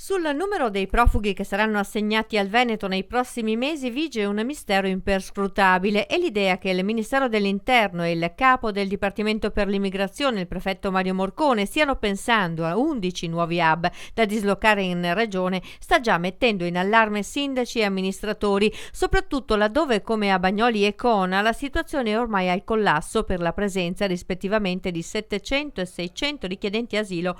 Sul numero dei profughi che saranno assegnati al Veneto nei prossimi mesi vige un mistero imperscrutabile e l'idea che il Ministero dell'Interno e il capo del Dipartimento per l'Immigrazione, il prefetto Mario Morcone, stiano pensando a 11 nuovi hub da dislocare in regione sta già mettendo in allarme sindaci e amministratori, soprattutto laddove, come a Bagnoli e Cona, la situazione è ormai al collasso per la presenza rispettivamente di 700 e 600 richiedenti asilo.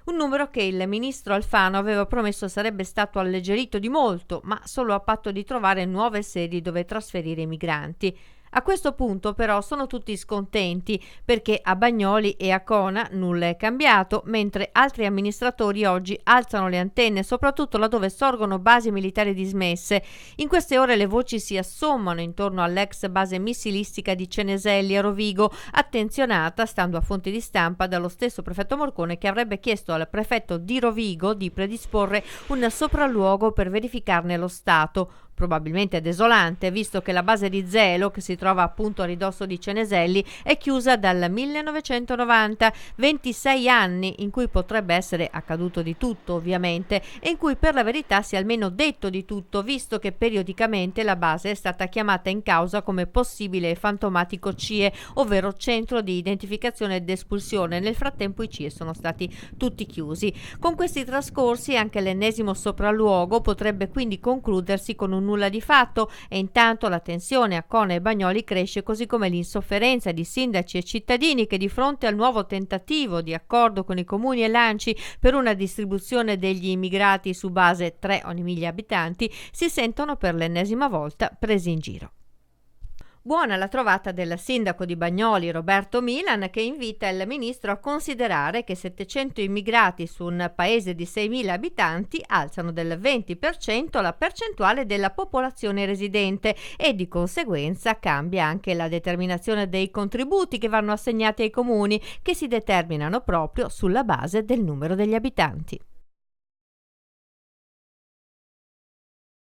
Un numero che il ministro Alfano aveva promesso sarebbe stato alleggerito di molto, ma solo a patto di trovare nuove sedi dove trasferire i migranti. A questo punto però sono tutti scontenti perché a Bagnoli e a Cona nulla è cambiato, mentre altri amministratori oggi alzano le antenne, soprattutto laddove sorgono basi militari dismesse. In queste ore le voci si assommano intorno all'ex base missilistica di Ceneselli a Rovigo, attenzionata, stando a fonti di stampa, dallo stesso prefetto Morcone, che avrebbe chiesto al prefetto di Rovigo di predisporre un sopralluogo per verificarne lo stato. Probabilmente desolante, visto che la base di Zelo, che si trova appunto a ridosso di Ceneselli, è chiusa dal 1990, 26 anni in cui potrebbe essere accaduto di tutto, ovviamente, e in cui per la verità si è almeno detto di tutto, visto che periodicamente la base è stata chiamata in causa come possibile e fantomatico CIE, ovvero centro di identificazione ed espulsione. Nel frattempo i CIE sono stati tutti chiusi. Con questi trascorsi anche l'ennesimo sopralluogo potrebbe quindi concludersi con un nulla di fatto, e intanto la tensione a Cona e Bagnoli cresce, così come l'insofferenza di sindaci e cittadini che, di fronte al nuovo tentativo di accordo con i comuni e l'ANCI per una distribuzione degli immigrati su base 3 ogni 1000 abitanti, si sentono per l'ennesima volta presi in giro. Buona la trovata del sindaco di Bagnoli, Roberto Milan, che invita il ministro a considerare che 700 immigrati su un paese di 6.000 abitanti alzano del 20% la percentuale della popolazione residente e di conseguenza cambia anche la determinazione dei contributi che vanno assegnati ai comuni, che si determinano proprio sulla base del numero degli abitanti.